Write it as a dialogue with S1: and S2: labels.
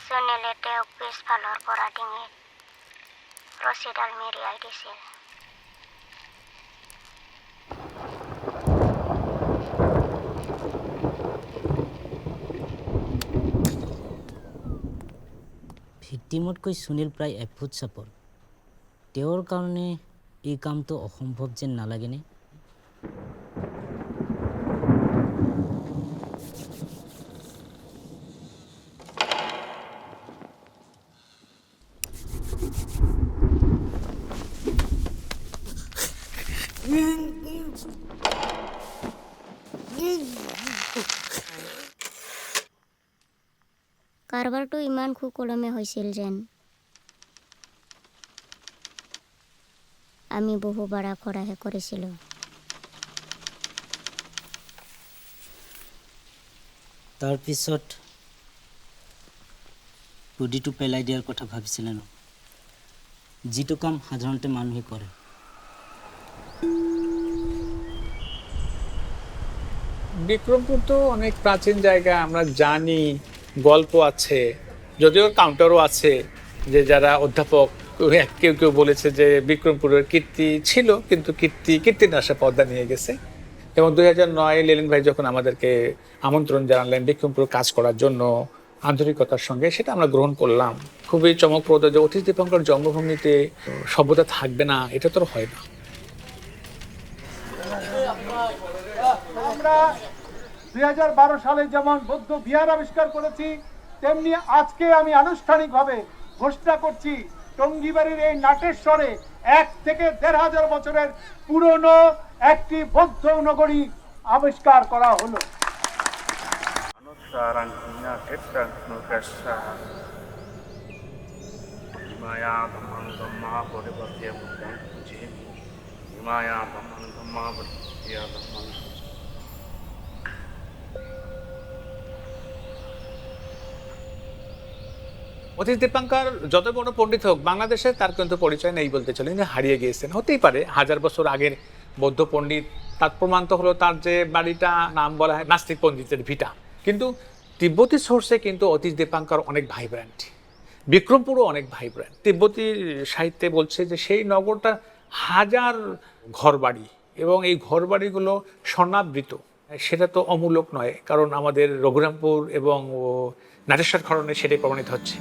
S1: Sunilete upis valor poradingit. Rosidal miri aidisil.
S2: ভিক্টিমতকৈ Sunil প্ৰায় 1 foot চাপৰ তেওঁৰ কাৰণে এই কামটো অসম্ভৱ যেন নালাগেনে
S1: কাৰবাৰটো ইমান সুকলমে হৈছিল যেন আমি বহুবাৰ আখৰাহে কৰিছিলোঁ
S2: তাৰ পিছত বডিটো পেলাই দিয়াৰ কথা ভাবিছিলে ন যিটো কাম সাধাৰণতে মানুহে কৰে
S3: বিক্রমপুর তো অনেক প্রাচীন জায়গা আমরা জানি গল্প আছে যদিও কাউন্টারও আছে যে যারা অধ্যাপক কেউ কেউ বলেছে যে বিক্রমপুরের কীর্তি ছিল কিন্তু কীর্তিনাশা পর্দা নিয়ে গেছে এবং 2009 লেলিন ভাই যখন আমাদেরকে আমন্ত্রণ জানালেন বিক্রমপুর কাজ করার জন্য আন্তরিকতার সঙ্গে সেটা আমরা গ্রহণ করলাম খুবই চমকপ্রদ যে অতীশ দীপঙ্কর জন্মভূমিতে সভ্যতা থাকবে না এটা তো হয় না
S4: আমরা 2012 সালে যেমন বৌদ্ধ বিহার আবিষ্কার করেছি তেমনি আজকে আমি আনুষ্ঠানিকভাবে ঘোষণা করছি টঙ্গিবাড়ির এই নাটেশ্বরে 1 থেকে 1,500 বছরের পুরনো একটি বৌদ্ধ নগরী আবিষ্কার করা হলো
S3: অতীশ দীপাঙ্কর যত বড় পণ্ডিত হোক বাংলাদেশে তার কিন্তু পরিচয় নেই বলতে চলেন যে হারিয়ে গিয়েছেন হতেই পারে 1000 বছর আগের বৌদ্ধ পণ্ডিত তার প্রমাণ তো হলো তার যে বাড়িটা নাম বলা হয় নাস্তিক পণ্ডিতের ভিটা কিন্তু তিব্বতী সোর্সে কিন্তু অতীশ দীপাঙ্কর অনেক ভাইব্র্যান্ট বিক্রমপুরও অনেক ভাইব্র্যান্ট তিব্বতী সাহিত্যে বলছে যে সেই নগরটা 1000 ঘরবাড়ি এবং এই ঘরবাড়িগুলো স্বর্ণাবৃত সেটা তো অমূলক নয় কারণ আমাদের রঘুরামপুর এবং নাটেশ্বর খননে সেটাই প্রমাণিত হচ্ছে